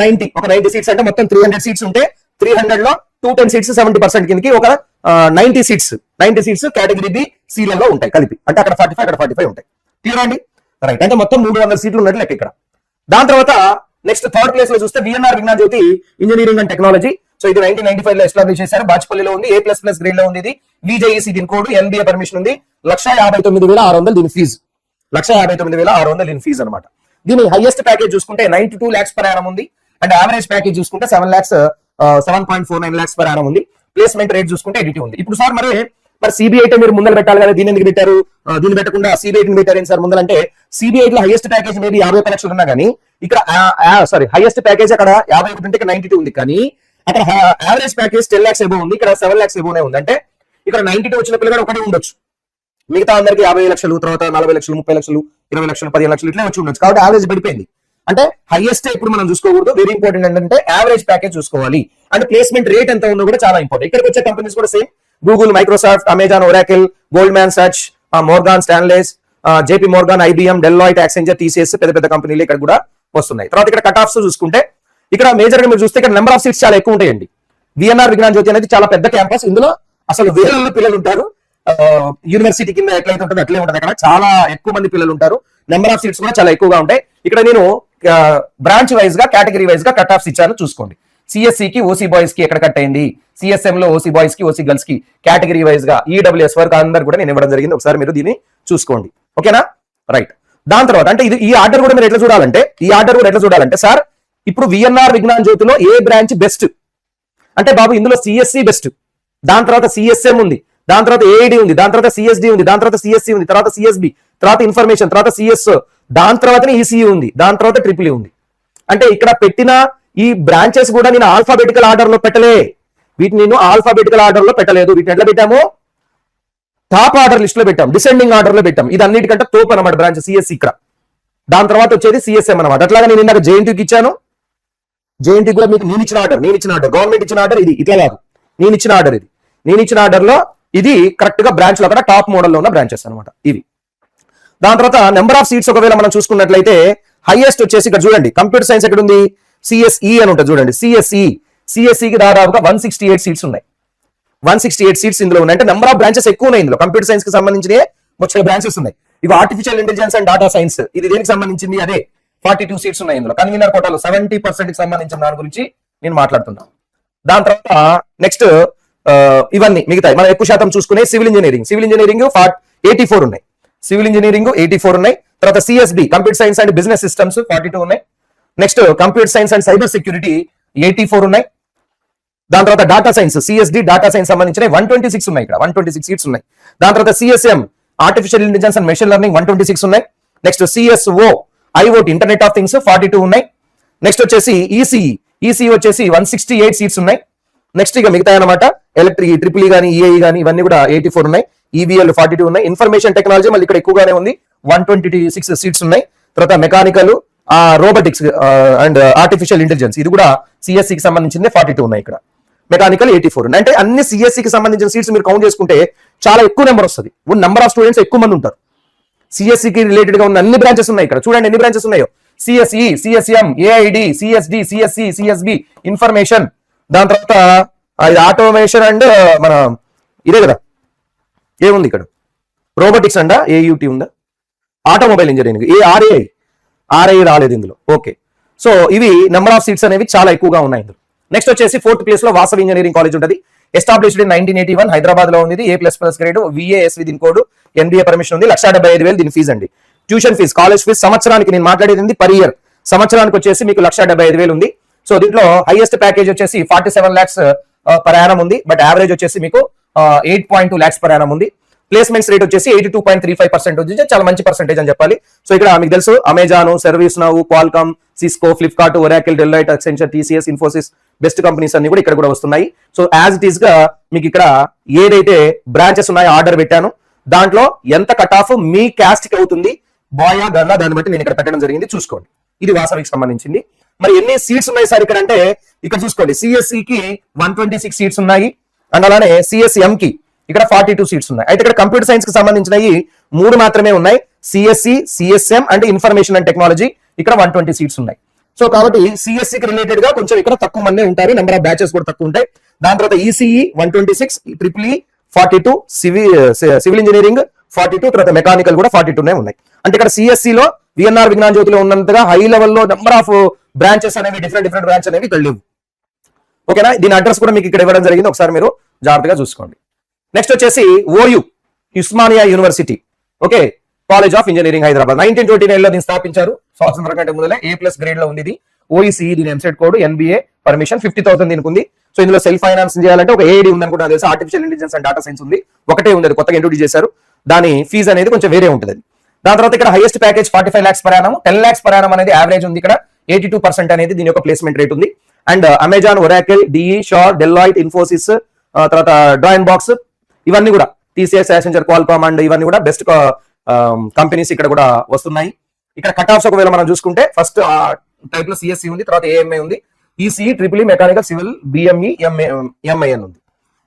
90 సీట్స్, అంటే మొత్తం 300 సీట్స్ ఉంటే 300 లో 210 సీట్స్ 70% కిందకి ఒక 90 సీట్స్ కేటగిరీ బి సీలలో ఉంటాయి కలిపి, అంటే అక్కడ 45 అక్కడ 45 ఉంటాయి. క్లియర్ అండి, రైట్. అంటే మొత్తం 300 సీట్లు ఉన్నట్టు లెక్క ఇక్కడ. దాని తర్వాత నెక్స్ట్ థర్డ్ ప్లేస్ లో చూస్తే VNR Vignan Jyothi engineering and technology. So ఇది 1995 లో ఎస్టాబ్లిష్ చేశారు, బాచ్పల్లిలో ఉంది, A++ గ్రేడ్ లో ఉంది. ఇది విజేఈసీ దీని కోడ్, MBA పర్మిషన్ ఉంది. 1,59,600 దీని ఫీజు, 1,59,600 దీని ఫీజు అనమాట. దీని హైయెస్ట్ ప్యాకేజ్ చూసుకుంటే 92 lakhs per annum ఉంది, అండ్ యావరేజ్ ప్యాకేజ్ చూసుకుంటే 7.49 lakhs per annum ఉంది. ప్లేస్మెంట్ రేట్ చూసుకుంటే 80 ఉంది. ఇప్పుడు సార్ మరి సిబిఐటీ మీరు ముందర పెట్టాలి కదా, దీని ఎందుకు పెట్టారు, దీన్ని పెట్టకుండా సిబిఐటీని పెట్టారు సార్ ముందర అంటే, సిబిఐటీ లో హైయెస్ట్ ప్యాకేజ్ మేబీ 51 లక్షలు ఉన్నా కానీ ఇక్కడ హైయెస్ట్ ప్యాకేజ్ అక్కడ 51 ఉంటే ఇక్కడ 92 ఉంది, కానీ అక్కడ యావరేజ్ ప్యాకేజ్ 10 lakhs ఎబో ఉంది, ఇక్కడ 7 lakhs ఎబోనే ఉంది. అంటే ఇక్కడ 92 వచ్చిన పిల్లగాడు ఒకటే ఉండొచ్చు, మిగతా అందరికి 50 లక్షలు, తర్వాత 40 లక్షలు, 30 లక్షలు, 20 లక్షలు, 15 లక్షలు ఇట్లా వచ్చి ఉండొచ్చు. కాబట్టి యావరేజ్ పడిపోయింది. అంటే హైయెస్ట్ ఇప్పుడు మనం చూసుకోకూడదు, వెరీ ఇంపార్టెంట్ ఏంటంటే యావరేజ్ ప్యాకేజ్ చూసుకోవాలి. అంటే ప్లేస్మెంట్ రేట్ ఎంత ఉందో కూడా చాలా ఇంపార్టెంట్. ఇక్కడికి వచ్చే కంపెనీస్ కూడా same, Google, Microsoft, Amazon, Oracle, Goldman Sachs, Morgan Stanleys, JP Morgan, IBM, Deloitte, Accenture, TCS, పెద్ద పెద్ద కంపెనీలు ఇక్కడ కూడా వస్తున్నాయి. తర్వాత ఇక్కడ కట్ ఆఫ్స్ చూసుకుంటే ఇక్కడ మేజర్ గా మీరు చూస్తే ఇక్కడ నెంబర్ ఆఫ్ సీట్స్ చాలా ఎక్కువ ఉంటాయండి. విఎన్ఆర్ విజ్ఞాన్ జ్యోతి అనేది చాలా పెద్ద క్యాంపస్, ఇందులో అసలు వేల పిల్లలు ఉంటారు. యూనివర్సిటీ కింద ఎట్లయితే ఉంటుందో అట్లే ఉంటుంది, అక్కడ చాలా ఎక్కువ మంది పిల్లలు ఉంటారు. నెంబర్ ఆఫ్ సీట్స్ కూడా చాలా ఎక్కువగా ఉంటాయి. ఇక్కడ నేను బ్రాంచ్ వైజ్ గా, కేటగిరీ వైజ్ గా కట్ ఆఫ్స్ ఇచ్చాను చూసుకోండి. సిఎస్సి కి ఓసీ బాయ్స్ కి ఎక్కడ కట్ అయింది, సిఎస్ఎం లో ఓసీ బాయ్స్ కి, ఓసీ గర్ల్స్ కి, కేటగిరీ వైజ్ గా ఈడబ్ల్యూఎస్ వరకు అందరు కూడా నేను ఇవ్వడం జరిగింది. ఒకసారి మీరు దీన్ని చూసుకోండి, ఓకేనా, రైట్. దాని తర్వాత అంటే ఇది ఈ ఆర్డర్ కూడా మీరు ఎట్లా చూడాలంటే, సార్ ఇప్పుడు విఎన్ఆర్ విజ్ఞాన్ జ్యోతిలో ఏ బ్రాంచ్ బెస్ట్ అంటే, బాబు ఇందులో సిఎస్సి బెస్ట్, దాని తర్వాత సిఎస్ఎం ఉంది, దాని తర్వాత ఏఐడి ఉంది, దాని తర్వాత సిఎస్డి ఉంది, దాని తర్వాత సిఎస్సి ఉంది, తర్వాత సిఎస్బి, తర్వాత ఇన్ఫర్మేషన్, తర్వాత సిఎస్, దాని తర్వాతనే ఈసీయూ ఉంది, దాని తర్వాత ట్రిపుల్ ఉంది. అంటే ఇక్కడ పెట్టిన ఈ బ్రాంచెస్ కూడా నేను ఆల్ఫాబెటికల్ ఆర్డర్ లో పెట్టలే, వీటిని నేను ఆల్ఫాబెటికల్ ఆర్డర్ లో పెట్టలేదు. వీటిని ఎట్లా పెట్టాము, టాప్ ఆర్డర్ లిస్ట్ లో పెట్టాం, డిసెండింగ్ ఆర్డర్ లో పెట్టాం. ఇది అన్నిటికంటే తోపు అనమాట బ్రాంచ్ సిఎస్సి ఇక్కడ. దాని తర్వాత వచ్చేది సిఎస్ఎం అనమాట. అట్లాగా నేను ఇందాక జేఎన్టీకి ఇచ్చాను, జేఎన్టీ కూడా మీకు నేను ఇచ్చిన ఆర్డర్, గవర్నమెంట్ ఇచ్చిన ఆర్డర్ ఇది, ఇట్లా కాదు, నేను ఇచ్చిన ఆర్డర్ లో ఇది కరెక్ట్ గా బ్రాంచ్ లో అక్కడ టాప్ మోడల్ లో ఉన్న బ్రాంచెస్ అనమాట ఇవి. దాని తర్వాత నెంబర్ ఆఫ్ సీట్స్ ఒకవేళ మనం చూసుకున్నట్లయితే హైయెస్ట్ వచ్చేసి ఇక్కడ చూడండి కంప్యూటర్ సైన్స్ ఎక్కడ ఉంది, సిఎస్ఈ అని ఉంటుంది చూడండి, సిఎస్ఈకి దాదాపుగా 168 సీట్స్ ఉన్నాయి. 168 సీట్స్ ఇందులో ఉన్నాయి. అంటే నెంబర్ ఆఫ్ బ్రాంచెస్ ఎక్కువ ఉన్నాయి ఇందులో. కంప్యూటర్ సైన్స్ కి సంబంధించిన 30 బ్రాంచెస్ ఉన్నాయి. ఇవి artificial intelligence and data science, ఇది దేనికి సంబంధించింది, అదే 42 సీట్స్ ఉన్నాయి ఇందులో. కన్వీనర్ కోటాలో 70% కి సంబంధించిన దాని గురించి నేను మాట్లాడుతున్నాను. దాని తర్వాత నెక్స్ట్ ఇవన్నీ మిగతాయి మనం ఎక్కువ శాతం చూసుకునే సివిల్ ఇంజనీరింగ్ 84 ఉన్నాయి. సివిల్ ఇంజనీరింగ్ 84 ఉన్నాయి. తర్వాత CSB computer science and business systems 42 ఉన్నాయి. Next computer science and cyber security 84 ఉన్నాయి. దాని తర్వాత data science CSD data science సంబంధించిన 126 ఉన్నాయి. ఇక్కడ 126 సీట్స్ ఉన్నాయి. దాని తర్వాత CSM artificial intelligence and machine learning 126 ఉన్నాయి. Next CSO IoT internet of things 42 ఉన్నాయి. నెక్స్ట్ వచ్చేసి ఈసీఈ వచ్చేసి 168 సీట్స్ ఉన్నాయి. నెక్స్ట్ ఇక మిగతా అనమాట ఎలక్ట్రిక్ ట్రిపుల్ కానీ ఈఐ కానీ ఇవన్నీ కూడా 84 ఉన్నాయి. ఈవీఎల్ 42 ఉన్నాయి. ఇన్ఫర్మేషన్ టెక్నాలజీ మళ్ళీ ఇక్కడ ఎక్కువగానే ఉంది, 126 సీట్స్ ఉన్నాయి. తర్వాత mechanical robotics and artificial intelligence ఇది కూడా సిఎస్సికి సంబంధించింది 42 ఉన్నాయి. ఇక్కడ మెకానికల్ 84 ఉన్నాయి. అంటే అన్ని సిఎస్సికి సంబంధించిన సీట్స్ మీరు కౌంట్ చేసుకుంటే చాలా ఎక్కువ నెంబర్ వస్తుంది. నెంబర్ ఆఫ్ స్టూడెంట్స్ ఎక్కువ మంది ఉంటారు. సిఎస్సికి రిలేటెడ్ గా ఉన్న అన్ని బ్రాంచెస్ ఉన్నాయి. ఇక్కడ చూడండి ఎన్ని బ్రాంచెస్ ఉన్నాయో, CSE, CSM, AID, CSD, CSC, CSB, information, దాని తర్వాత ఆటోమేషన్ అండ్ మన ఇదే కదా ఏముంది ఇక్కడ రోబోటిక్స్ అండ్ ఏయుటి ఉందా, ఆటోమొబైల్ ఇంజనీరింగ్ ఆర్ఐ రాలేదు ఇందులో. ఓకే, సో ఇవి నెంబర్ ఆఫ్ సీట్స్ అనేవి చాలా ఎక్కువగా ఉన్నాయి ఇందులో. నెక్స్ట్ వచ్చేసి 4th ప్లేస్ లో వాసవి ఇంజనీరింగ్ కాలేజ్ ఉంటుంది. ఎస్టాబ్లిష్డ్ ఇన్ 1981 హైదరాబాద్ లో ఉంది. A++ గ్రేడ్, VASV దీని కోడ్, NBA పర్మిషన్ ఉంది. 1,75,000 దీని ఫీజు అండి. ట్యూషన్ ఫీజు, కాలేజ్ ఫీజు సంవత్సరానికి నేను మాట్లాడేది పర్ ఇయర్, సంవత్సరానికి వచ్చేసి మీకు 1,75,000 ఉంది. సో దీంట్లో హైయెస్ట్ ప్యాకేజ్ వచ్చేసి 47 lakhs పర్ యానం ఉంది. బట్ యావరేజ్ వచ్చేసి మీకు 8.2 lakhs పర్ యానం ఉంది. ప్లేస్మెంట్స్ రేట్ వచ్చేసి 82.35% ఉంది. చాలా మంచి పర్సెంటేజ్ అని చెప్పాలి. సో ఇక్కడ మీకు తెలుసు Amazon, service now, Qualcomm, Cisco, Flipkart, Oracle, Delight, అక్సెంచర్, TCS, Infosys best companies అన్ని కూడా ఇక్కడ కూడా వస్తున్నాయి. సో యాజ్ ఇట్ ఈస్ గా మీకు ఇక్కడ ఏదైతే బ్రాంచెస్ ఉన్నాయో ఆర్డర్ పెట్టాను, దాంట్లో ఎంత కట్ ఆఫ్ మీ క్యాస్ట్ కి అవుతుంది, బాయా గర్లా, దాన్ని బట్టి నేను ఇక్కడ పెట్టడం జరిగింది. చూసుకోండి, ఇది వాసవికి సంబంధించింది. మరి ఎన్ని సీట్స్ ఉన్నాయి సార్ ఇక్కడ అంటే ఇక్కడ చూసుకోండి, సిఎస్సికి 126 సీట్స్ ఉన్నాయి. అండ్ అలానే సిఎస్ఎం కి ఇక్కడ 42 సీట్స్ ఉన్నాయి. అయితే ఇక్కడ కంప్యూటర్ సైన్స్ కి సంబంధించినవి 3 మాత్రమే ఉన్నాయి, CSC, CSM and information and technology. ఇక్కడ 120 సీట్స్ ఉన్నాయి. సో కాబట్టి సిఎస్సికి రిలేటెడ్ గా కొంచెం ఇక్కడ తక్కువ మంది ఉంటారు, నెంబర్ ఆఫ్ బ్యాచెస్ కూడా తక్కువ ఉంటాయి. దాని తర్వాత ఈసీఈ 126, ట్రిపుల్ 42, సివిల్ ఇంజనీరింగ్ 42, తర్వాత మెకానికల్ కూడా 42 ఉన్నాయి. అంటే ఇక్కడ సిఎస్సి లో విఎన్ఆర్ విజ్ఞాన జ్యోతిలో ఉన్నంతగా హై లెవెల్లో నెంబర్ ఆఫ్ బ్రాంచెస్ అనేవి డిఫరెంట్ బ్రాంచ్ అనేవి ఇక్కడ లేవు. ఓకేనా, దీని అడ్రస్ కూడా మీకు ఇక్కడ ఇవ్వడం జరిగింది, ఒకసారి మీరు జాగ్రత్తగా చూసుకోండి. నెక్స్ట్ వచ్చేసి OU Osmania university, okay, college of engineering Hyderabad 1929 లో దీన్ని స్థాపించారు. స్వాతంత్రం కంటే ముందలే A+ గ్రేడ్ లో ఉంది ఇది. OECE దీని ఎంసెట్ కోడ్, NBA పర్మిషన్ 50,000 దీనికి ఉంది. సో ఇందులో సెల్ఫ్ ఫైనాన్స్ చేయాలంటే ఒక AID ఉంది అనుకుంటున్నా తెలుసు, artificial intelligence and data science ఉంది, ఒకటే ఉంది, అది కొత్తగా ఇంట్రొడ్యూస్ చేశారు. దాని ఫీజు అనేది కొంచెం వేరే ఉంటుంది. దాని తర్వాత ఇక్కడ highest package 45 lakhs per annum, 10 lakhs per annum అనేది యావరేజ్ ఉంది. ఇక్కడ 82% అనేది దీని యొక్క ప్లేస్మెంట్ రేట్ ఉంది. And Amazon, Oracle, D E, Shaw, Deloitte, Infosys, తర్వాత డ్రాయిన్ బాక్స్, ఇవన్నీ కూడా TCS, యాసెంచర్, క్వాల్కామ్ అండ్ ఇవన్నీ కూడా బెస్ట్ కంపెనీస్ ఇక్కడ కూడా వస్తున్నాయి. ఇక్కడ కట్ ఆఫ్స్ ఒకవేళ మనం చూసుకుంటే ఫస్ట్ టైప్ లో సిఎస్సి ఉంది, తర్వాత ఏఎంఐ ఉంది, ECE, triple mechanical, civil, BME, MIN ఉంది.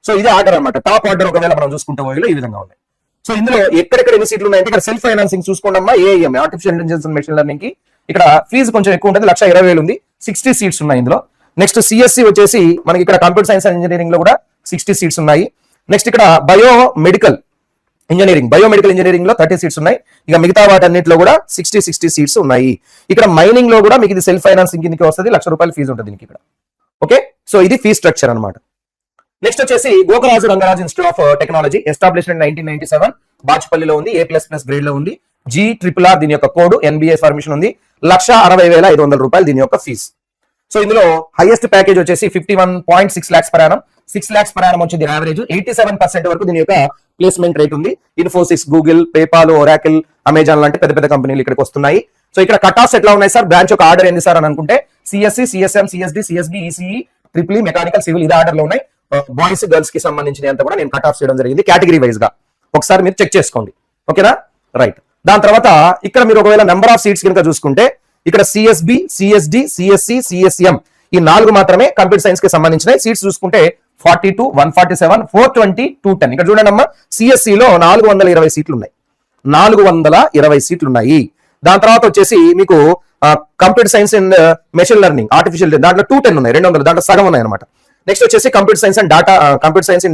సో ఇది ఆర్డర్ అనమాట. టాప్ ఆర్డర్ ఒకవేళ మనం చూసుకుంటే ఓయిలో ఈ విధంగా ఉన్నాయి. సో ఇందులో ఎక్కడెక్కడ ఎన్ని సీట్లు ఉన్నాయంటే ఇక్కడ సెల్ఫ్ ఫైనాన్సింగ్ చూసుకోండి, AIML artificial intelligence and machine learning కి ఇక్కడ ఫీజు కొంచెం ఎక్కువ ఉంటుంది, 1,20,000 ఉంది, 60 సీట్స్ ఉన్నాయి ఇందులో. నెక్స్ట్ సిఎస్సి వచ్చేసి మనకి ఇక్కడ కంప్యూటర్ సైన్స్ అండ్ ఇంజనీరింగ్ లో కూడా 60 సీట్స్ ఉన్నాయి. నెక్స్ట్ ఇక్కడ బయోమెడికల్ ఇంజనీరింగ్ లో 30 సీట్స్ ఉన్నాయి. ఇక మిగతా వాటన్నిటిలో కూడా 60 సీట్స్ ఉన్నాయి. ఇక్కడ మైనింగ్ లో కూడా మీకు ఇది సెల్ఫ్ ఫైనాన్సింగ్ కిందకి వస్తుంది, ₹1,00,000 ఫీజు ఉంటుంది దీనికి ఇక్కడ. ఓకే, సో ఇది ఫీ స్ట్రక్చర్ అనమాట. నెక్స్ట్ వచ్చేసి Gokaraju Rangaraju institute of technology, established in 1997, బాచుపల్లిలో ఉంది, A++ గ్రేడ్ లో ఉంది, GRRR దీని యొక్క కోడ్, NBA పర్మిషన్ ఉంది, ₹1,60,500 దీని యొక్క ఫీజు. సో ఇందులో హైయెస్ట్ ప్యాకేజ్ వచ్చేసి 51.6 lakhs per Yanam, 6 lakhs per Yanam వచ్చింది యావరేజ్. 87% వరకు దీని యొక్క ప్లేస్మెంట్ రేట్ ఉంది. Infosys, Google, PayPal, Oracle, Amazon లాంటి పెద్ద కంపెనీలు ఇక్కడికి వస్తున్నాయి. సో ఇక్కడ కట్ ఆఫ్స్ ఎట్లా ఉన్నాయి సార్, బ్రాంచ్ యొక్క ఆర్డర్ ఏంది సార్ అని అనుకుంటే CSC, CSM, CSD, CSB, ECE, triple mechanical, civil ఇది ఆర్డర్ లో ఉన్నాయి. బాయ్స్ గర్ల్స్ కి సంబంధించిన అంతా కూడా నేను కట్ ఆఫ్ చేయడం జరిగింది కేటగిరీ వైజ్ గా, ఒకసారి మీరు చెక్ చేసుకోండి. ఓకేనా, రైట్. దాని తర్వాత ఇక్కడ మీరు ఒకవేళ నెంబర్ ఆఫ్ సీట్స్ కనుక చూసుకుంటే ఇక్కడ సిఎస్బి, సిఎస్డి, సిఎస్సి, సిఎస్ఎం ఈ 4 మాత్రమే కంప్యూటర్ సైన్స్ కి సంబంధించిన సీట్స్ చూసుకుంటే 42, 147, 420, 210. ఇక్కడ చూడండి అమ్మా, సిఎస్సి లో 420 సీట్లు ఉన్నాయి, 420 సీట్లు ఉన్నాయి. దాని తర్వాత వచ్చేసి మీకు computer science and machine learning, artificial దాంట్లో 210 ఉన్నాయి, 200 దాంట్లో సగం ఉన్నాయి అనమాట. నెక్స్ట్ వచ్చేసి computer science and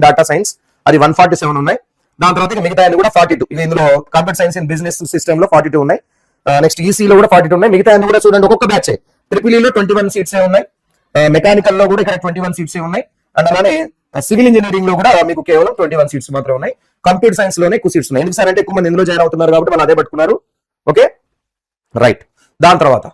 data science అది 147 ఉన్నాయి. దాని తర్వాత మిగతా కూడా 42. ఇది ఇందులో computer science in business system లో 42 ఉన్నాయి. నెక్స్ట్ ఈసీలో కూడా 42 ఉన్నాయి. మిగతా కూడా చూడండి ఒక్కొక్క బ్యాచ్. ట్రిపుల్ లో 21 సీట్స్ ఉన్నాయి, మెకానికల్ లో కూడా ఇక్కడ 21 సీట్స్ ఉన్నాయి, అండ్ అలానే సివిల్ ఇంజనీరింగ్ లో కూడా మీకు కేవలం 21 సీట్స్ మాత్రం ఉన్నాయి. కంప్యూటర్ సైన్స్ లోనే ఎక్కువ సీట్స్ ఉన్నాయి. ఎందుకు సార్ అంటే ఎక్కువ మంది ఇందులో జాయిన్ అవుతున్నారు కాబట్టి వాళ్ళు అదే పట్టుకున్నారు. Okay right. దాని తర్వాత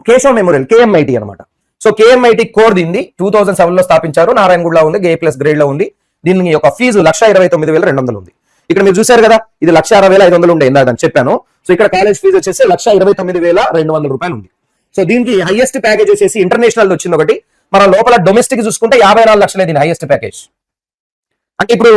కేశవ్ మెమోరియల్ కేఎంఐటి అనమాట. సో కేఎంఐటి కోర్ దీన్ని 2007 లో స్థాపించారు. నారాయణగూడలో ఉంది, A+ గ్రేడ్ లో ఉంది. దీని యొక్క ఫీజు 1,29,200 ఉంది. ఇక్కడ మీరు చూసారు కదా, ఇది 1,60,500 ఉండే ఇందాక చెప్పాను. సో ఇక్కడ కాలేజ్ ఫీజు వచ్చేసి 1,29,200 రూపాయలు ఉంది. సో దీనికి హైయెస్ట్ ప్యాకేజ్ వచ్చేసి ఇంటర్నేషనల్ వచ్చింది ఒకటి. మన లోపల డొమెస్టిక్ చూసుకుంటే 54 లక్షలే దీని హైయెస్ట్ ప్యాకేజ్. అంటే ఇప్పుడు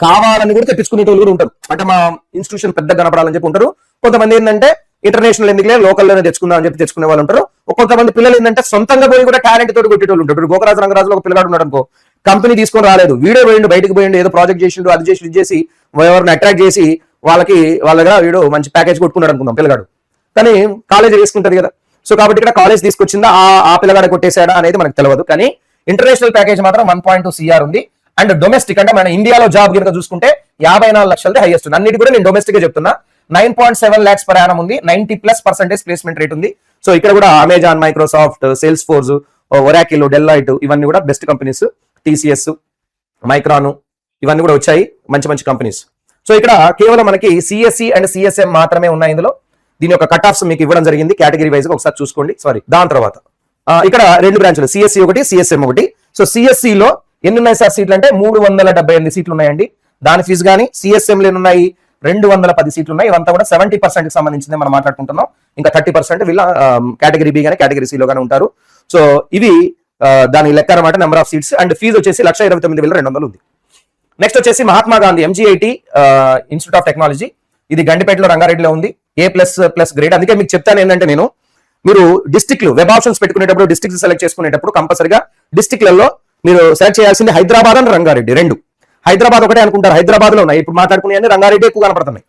కావాలని కూడా తెప్పించుకునేటోళ్ళు కూడా ఉంటారు. అంటే మా ఇన్స్టిట్యూషన్ పెద్ద కనపడాలని చెప్పి ఉంటారు. కొంతమంది ఏంటంటే ఇంటర్నేషనల్ ఎందుకులే లోకల్లోనే తెచ్చుకుందాం అని చెప్పి తెచ్చుకునే వాళ్ళు ఉంటారు. కొంతమంది పిల్లలు ఏంటంటే సొంతంగా పోయి కూడా టాలెంట్ తోటి కొట్టేటోళ్ళు ఉంటారు. గోకరాజు రంగరాజులో ఒక పిల్లగాడు ఉన్నాడు అనుకో, కంపెనీ తీసుకొని రాలేదు, వీడియో పోయిండు, బయటకు పోయిండు, ఏదో ప్రాజెక్ట్ చేసిండు, అది చేసి ఇది చేసి ఎవరిని అట్రాక్ట్ చేసి వాళ్ళ దగ్గర వీడు మంచి ప్యాకేజ్ కొట్టుకున్నాడు అనుకుందాం పిల్లగాడు. కానీ కాలేజ్ తీసుకుంటది కదా. సో కాబట్టి ఇక్కడ కాలేజ్ తీసుకొచ్చిందా ఆ పిల్లగాడ కొట్టేశాడా అనేది మనకు తెలియదు. కానీ ఇంటర్నేషనల్ ప్యాకేజ్ మాత్రం 1.2 CR ఉంది. అండ్ డొమెస్టిక్ అంటే మన ఇండియాలో జాబ్ కనుక చూసుకుంటే 54 లక్షలది హైయెస్ట్ ఉంది. అన్నిటి కూడా నేను డొమెస్టిక్ గా చెప్తున్నా. 9.7 lakhs per annum ఉంది. 90+% ప్లేస్మెంట్ రేట్ ఉంది. సో ఇక్కడ కూడా Amazon, Microsoft, Salesforce, Oracle, Deloitte ఇవన్నీ కూడా బెస్ట్ కంపెనీస్. TCS, మైక్రాన్ ఇవన్నీ కూడా వచ్చాయి, మంచి మంచి కంపెనీస్. సో ఇక్కడ కేవలం మనకి CSE అండ్ CSM మాత్రమే ఉన్నాయి ఇందులో. దీని యొక్క కట్ ఆఫ్స్ మీకు ఇవ్వడం జరిగింది కేటగిరీ వైజ్ గా, ఒకసారి చూసుకోండి. దాని తర్వాత ఇక్కడ 2 బ్రాంచ్లు, CSE ఒకటి, CSM ఒకటి. సో CSE లో ఎన్ని ఉన్నాయి సార్ సీట్లు అంటే 378 సీట్లు ఉన్నాయండి. దాని ఫీజు కానీ CSM లో ఉన్నాయి 210 సీట్లు ఉన్నాయి. ఇవంతా కూడా 70% కి సంబంధించింది మనం మాట్లాడుకుంటున్నాం. ఇంకా 30% వీళ్ళ కేటగిరీ బి గానీ కేటగిరీ సి లో గానీ ఉంటారు. సో ఇవి దాని లెక్క అనమాట, number of seats. And fee వచ్చేసి 1,29,200 ఉంది. నెక్స్ట్ వచ్చేసి Mahatma Gandhi MGIT institute of technology. ఇది గండిపేటలో రంగారెడ్డిలో ఉంది, A++ గ్రేడ్. అందుకే మీకు చెప్తాను ఏంటంటే నేను, మీరు డిస్ట్రిక్ట్లు వెబ్ ఆప్షన్స్ పెట్టుకునేటప్పుడు డిస్ట్రిక్ట్ సెలెక్ట్ చేసుకునేటప్పుడు కంపల్సరిగా డిస్ట్రిక్ట్లలో మీరు సెలెక్ట్ చేయాల్సింది హైదరాబాద్ అండ్ రంగారెడ్డి 2. హైదరాబాద్ ఒకటే అనుకుంటారు, హైదరాబాద్ లో ఉన్నాయి ఇప్పుడు మాట్లాడుకునే రంగారెడ్డి ఎక్కువ కనపడుతున్నాయి.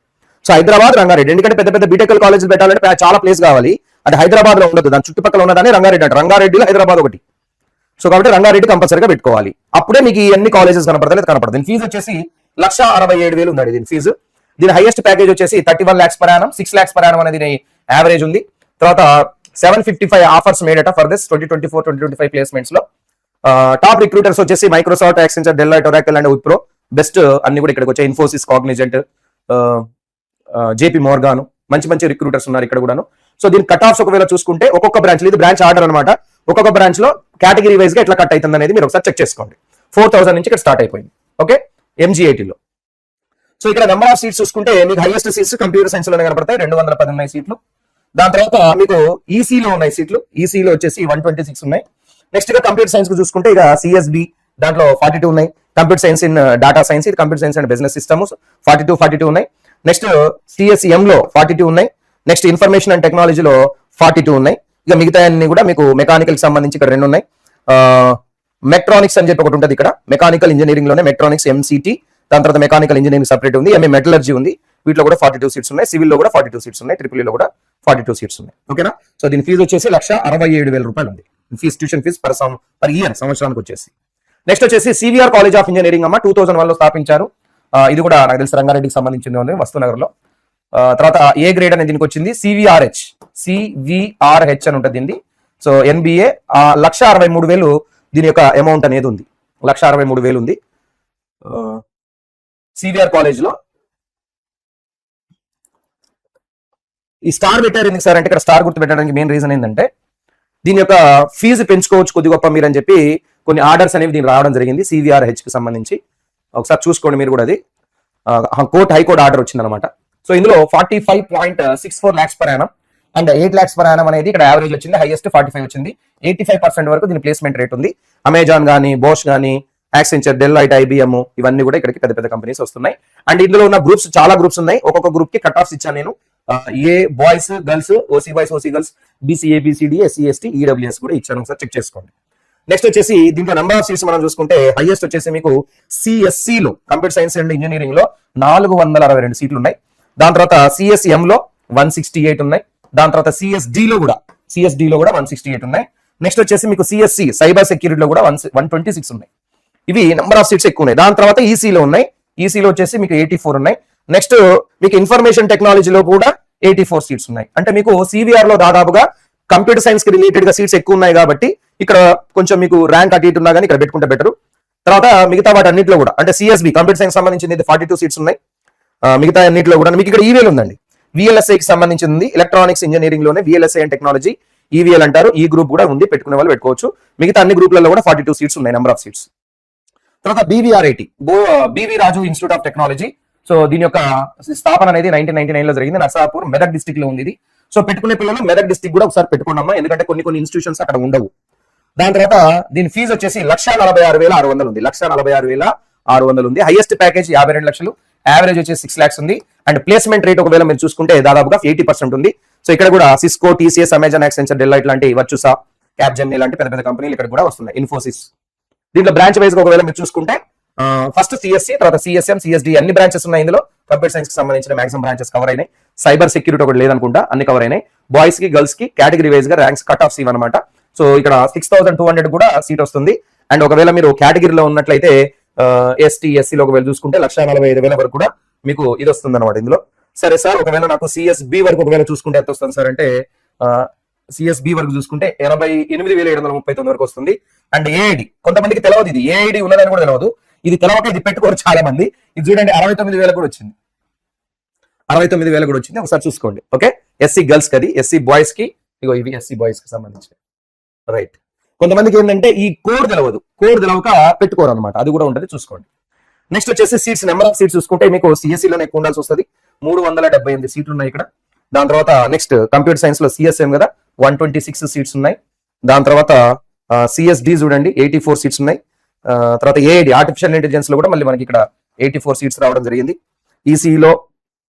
సో హైదరాబాద్, రంగారెడ్డి, ఎందుకంటే పెద్ద పెద్ద బీటెక్ కాలేజీలు పెట్టాలంటే చాలా ప్లేస్ కావాలి. అంటే హైదరాబాద్ లో ఉండదు, దాని చుట్టుపక్కల ఉన్నదాన్ని రంగారెడ్డి అంటారు. రంగారెడ్డిలో హైదరాబాద్ ఒకటి. సో కాబట్టి రంగారెడ్డి కంపల్సరీగా పెట్టుకోవాలి. అప్పుడే మీకు ఎన్ని కాలేజెస్ కనపడతాయి లేదా కనపడదు. దీని ఫీజు వచ్చేసి 1,67,000 ఉందండి దీని ఫీజు. దీని హైయెస్ట్ ప్యాకేజ్ వచ్చేసి 31 lakhs per annum, 6 lakhs per annum అనేది యావరేజ్ ఉంది. తర్వాత 755 ఆఫర్స్ మేడట ఫర్ దిస్ 2024-2025 ప్లేస్మెంట్స్ లో. టాప్ రిక్రూటర్స్ వచ్చేసి Microsoft, Accenture, Deloitte, Oracle and Wipro best అన్ని కూడా ఇక్కడికి వచ్చాయి. ఇన్ఫోసిస్, కాగ్నిజెంట్, JP మోర్గాన్, మంచి మంచి రిక్రూటర్స్ ఉన్నారు ఇక్కడ కూడాను. సో దీని కట్ ఆఫ్స్ ఒకవేళ చూసుకుంటే ఒక్కొక్క బ్రాంచ్, ఇది బ్రాంచ్ ఆర్డర్ అనమాట, ఒక్కొక్క బ్రాంచ్ లో కేటగిరీ వైజ్ గా ఎట్లా కట్ అవుతుంది అనేది మీరు ఒకసారి చెక్ చేసుకోండి. 4,000 నుంచి ఇక్కడ స్టార్ట్ అయిపోయింది. ఓకే MGIT లో. సో ఇక్కడ నెంబర్ ఆఫ్ సీట్స్ చూసుకుంటే మీకు హైయెస్ట్ సీట్స్ కంప్యూటర్ సైన్స్ లోనే కనపడతాయి, 210 ఉన్నాయి సీట్లు. దాని తర్వాత మీకు ఈసీలో ఉన్నాయి సీట్లు, ఈసీలో వచ్చేసి 126 ఉన్నాయి. నెక్స్ట్ గా కంప్యూటర్ సైన్స్ కు చూసుకుంటే ఇక CSB దాంట్లో 42 ఉన్నాయి. Computer science in data science, ఇది computer science and business systems 42 ఉన్నాయి. నెక్స్ట్ CSM లో 42 ఉన్నాయి. నెక్స్ట్ ఇన్ఫర్మేషన్ అండ్ టెక్నాలజీలో 42 ఉన్నాయి. ఇక మిగతా అన్ని కూడా మీకు మెకానికల్ సంబంధించి ఇక్కడ 2 ఉన్నాయి. మెట్రానిక్స్ అని చెప్పి ఒకటి ఉంటుంది ఇక్కడ, మెకానికల్ ఇంజనీరింగ్ లోనే మెట్రానిక్స్ MCT. దాని తర్వాత మెకానికల్ ఇంజనీరింగ్ సపరేట్ ఉంది. MA మెటలర్జీ ఉంది, వీటిలో కూడా 42 సీట్స్ ఉన్నాయి. సివిల్ లో కూడా 42 సీట్స్ ఉన్నాయి. ట్రిపుల్ లో కూడా 42 సీట్స్ ఉన్నాయి. ఓకేనా. సో దీని ఫీజు వచ్చేసి 1,67,000 రూపాయలు ఉంది. Fee tuition fee per year, సంవత్సరానికి వచ్చేసి. నెక్స్ట్ వచ్చేసి CVR కాలేజ్ ఆఫ్ ఇంజనీరింగ్ అమ్మ 2001 లో స్థాపించారు. ఇది కూడా నాకు తెలిసి రంగారెడ్డికి సంబంధించింది ఉంది, వస్తునగర్ లో. తర్వాత ఏ గ్రేడ్ అనేది దీనికి వచ్చింది CVRH అని ఉంటుంది దీన్ని. సో NBA 1,63,000 దీని యొక్క అమౌంట్ అనేది ఉంది, 1,63,000 ఉంది CVR కాలేజ్ లో. ఈ స్టార్ పెట్టారు ఎందుకు సార్ అంటే, ఇక్కడ స్టార్ గుర్తు పెట్టడానికి మెయిన్ రీజన్ ఏంటంటే దీని యొక్క ఫీజు పెంచుకోవచ్చు కొద్ది గొప్ప మీరు అని చెప్పి కొన్ని ఆర్డర్స్ అనేవి దీనికి రావడం జరిగింది CVRH కి సంబంధించి. ఒకసారి చూసుకోండి మీరు కూడా, అది హైకోర్టు ఆర్డర్ వచ్చిందనమాట. సో ఇందులో 45.64 lakhs per annum and 8 lakhs per annum అనేది ఇక్కడ యావరేజ్ వచ్చింది. హైయెస్ట్ 45 వచ్చింది. 85% వరకు దీని ప్లేస్మెంట్ రేట్ ఉంది. అమెజాన్ కానీ, బోష్ కానీ, యాక్సెంచర్, డెల్లాయిట్, IBM ఇవన్నీ కూడా ఇక్కడికి పెద్ద పెద్ద కంపెనీస్ వస్తున్నాయి. అండ్ ఇందులో ఉన్న గ్రూప్స్ చాలా గ్రూప్స్ ఉన్నాయి. ఒక్కొక్క గ్రూప్ కి కట్ ఆఫ్స్ ఇచ్చాను నేను. ఏ boys, girls, OC boys, OC girls, BCA, BCD, SC, ST, EWS కూడా ఇచ్చాను, ఒకసారి చెక్ చేసుకోండి. నెక్స్ట్ వచ్చేసి దీంట్లో నెంబర్ ఆఫ్ సీట్స్ మనం చూసుకుంటే హైయెస్ట్ వచ్చేసి మీకు CSC లో కంప్యూటర్ సైన్స్ అండ్ ఇంజనీరింగ్ లో 462 సీట్లు ఉన్నాయి. దాని తర్వాత సిఎస్ఎం లో 168 ఉన్నాయి. దాని తర్వాత CSD లో కూడా 168 ఉన్నాయి. నెక్స్ట్ వచ్చేసి మీకు CSC సైబర్ సెక్యూరిటీలో కూడా 126 ఉన్నాయి. ఇవి నెంబర్ ఆఫ్ సీట్స్ ఎక్కువ ఉన్నాయి. దాని తర్వాత ఈసీలో ఉన్నాయి. ఈసీలో వచ్చేసి మీకు 84 ఉన్నాయి. నెక్స్ట్ మీకు ఇన్ఫర్మేషన్ టెక్నాలజీలో కూడా 84 సీట్స్ ఉన్నాయి. అంటే మీకు CVR లో దాదాపుగా కంప్యూటర్ సైన్స్ కి రిలేటెడ్ గా సీట్స్ ఎక్కువ ఉన్నాయి కాబట్టి ఇక్కడ కొంచెం మీకు ర్యాంక్ అటు ఇటు ఉన్నా కానీ ఇక్కడ పెట్టుకుంటే బెటర్. తర్వాత మిగతా వాటి అన్నింటిలో కూడా అంటే CSB కంప్యూటర్ సైన్స్ సంబంధించింది 42 సీట్స్ ఉన్నాయి. మిగతా అన్నింటిలో కూడా మీకు ఇక్కడ ఈవీఎల్ ఉందండి. VLSI కి సంబంధించింది ఎలక్ట్రానిక్స్ ఇంజనీరింగ్ లోనే VLSI అండ్ టెక్నాలజీ EVL అంటారు. ఈ గ్రూప్ కూడా ఉంది, పెట్టుకునే వాళ్ళు పెట్టుకోవచ్చు. మిగతా అన్ని గ్రూప్లలో కూడా 42 సీట్స్ ఉన్నాయి నెంబర్ ఆఫ్ సీట్స్. తర్వాత BVRIT B V Raju institute of technology. So దీని యొక్క స్థాపన అనేది 1999 లో జరిగింది. నర్సాపూర్ మెదక్ డిస్ట్రిక్ట్ లో ఉంది ఇది. సో పెట్టుకునే పిల్లలు మెదక్ డిస్ట్రిక్ట్ కూడా ఒకసారి పెట్టుకున్నామా, ఎందుకంటే కొన్ని ఇన్స్టిట్యూషన్స్ అక్కడ ఉండవు. దాని తర్వాత దీని ఫీజు వచ్చేసి 1,46,600 ఉంది. 1,46,600 ఉంది. హైయెస్ట్ ప్యాకేజ్ 52 లక్షలు, యావరేజ్ వచ్చేసి 6 lakhs ఉంది. అండ్ ప్లేస్మెంట్ రేట్ ఒకవేళ మీరు చూసుకుంటే దాదాపుగా 80% ఉంది. సో ఇక్కడ కూడా Cisco, TCS, Amazon, Accenture, Delight లాంటి, వర్చుసా, క్యాప్జెమినీ లాంటి పెద్ద పెద్ద కంపెనీలు ఇక్కడ కూడా వస్తున్నాయి. ఇన్ఫోసిస్. దీంట్లో బ్రాంచ్ వైజ్ గా ఒకవేళ మీరు చూసుకుంటే ఫస్ట్ CSC, తర్వాత CSM, CSD అన్ని బ్రాంచెస్ ఉన్నాయి. ఇందులో కంప్యూటర్ సైన్స్ కి సంబంధించిన మాక్సిమం బ్రాంచెస్ కవర్ అయినాయి. సైబర్ సెక్యూరిటీ ఒకటి లేదనుకుంటా, అన్ని కవర్ అయినాయి. బాయ్స్ కి, గర్ల్స్ కి కేటగిరీ వైజ్ గా ర్యాంక్స్ కట్ ఆఫ్ ఇవన్నమాట. సో ఇక్కడ 6,200 కూడా సీట్ వస్తుంది. అండ్ ఒకవేళ మీరు కేటగిరీలో ఉన్నట్లయితే ST, SC లో ఒకవేళ చూసుకుంటే 1,45,000 వరకు కూడా మీకు ఇది వస్తుంది అనమాట ఇందులో. సరే సార్, ఒకవేళ నాకు CSB వరకు ఒకవేళ చూసుకుంటే ఎంత వస్తుంది సార్ అంటే CSB వరకు చూసుకుంటే 88,739 వరకు వస్తుంది. అండ్ AID కొంతమందికి తెలియదు, ఇది AID ఉన్నదని కూడా తెలియదు. ఇది తెలవక ఇది పెట్టుకోరు చాలా మంది. ఇది చూడండి 69,000 కూడా వచ్చింది. 69,000 కూడా వచ్చింది. ఒకసారి చూసుకోండి. ఓకే, SC గర్ల్స్ కి, అది SC బాయ్స్ కి, ఇగో ఇవి SC బాయ్స్ కి సంబంధించి. రైట్, కొంతమందికి ఏంటంటే ఈ కోడ్ తెలవక పెట్టుకోరు అనమాట, అది కూడా ఉంటుంది, చూసుకోండి. నెక్స్ట్ వచ్చేసి సీట్స్, నెంబర్ ఆఫ్ సీట్స్ చూసుకుంటే మీకు CSC లోనే ఎక్కువ ఉండాల్సి వస్తుంది. 378 సీట్లు ఉన్నాయి ఇక్కడ. దాని తర్వాత నెక్స్ట్ కంప్యూటర్ సైన్స్ లో CSM కదా 126 సీట్స్ ఉన్నాయి. దాని తర్వాత CSD చూడండి 84 సీట్స్ ఉన్నాయి. తర్వాత AID ఆర్టిఫిషియల్ ఇంటెలిజెన్స్ లో కూడా మళ్ళీ మనకి ఇక్కడ 84 సీట్స్ రావడం జరిగింది. ఈసీలో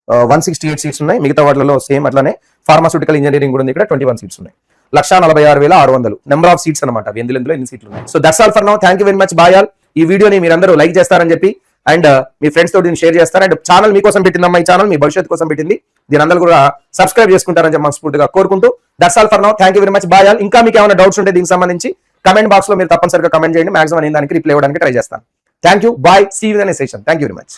168 సీట్స్ ఉన్నాయి. మిగతా వాటిలో సేమ్ అట్లానే ఫార్మాస్యూటికల్ ఇంజనీరింగ్ కూడా ఉంది, ఇక్కడ 21 సీట్స్ ఉన్నాయి. 1,46,600 నెంబర్ ఆఫ్ సీట్స్ అనమాట. ఎందులో ఎన్ని సీట్లు ఉన్నాయి. So that's all for now. Thank you very much. Bye all. ఈ వీడియోని మీరందరూ లైక్ చేస్తారని చెప్పి అండ్ మీ ఫ్రెండ్స్ తోటి షేర్ చేస్తారు. అండ్ ఛానల్ మీకోసం పెట్టిందమ్మా, ఈ ఛానల్ మీ భవిష్యత్తు కోసం పెట్టింది. దీని అందరూ కూడా సబ్స్క్రైబ్ చేసుకుంటారని చెప్పి మనస్ఫూర్తిగా కోరుకుంటూ that's all for now. Thank you very much. Bye all. ఇంకా మీకు ఏమైనా డౌట్స్ ఉంటే దీనికి సంబంధించి కమెంట్ బాక్స్ లో మీరు తప్పనిసరిగా కమెంట్ చేయండి. మాక్సిమం నేను దానికి రిప్లై ఇవ్వడానికి ట్రై చేస్తాను. Thank you. Bye. See you in the next session. Thank you very much.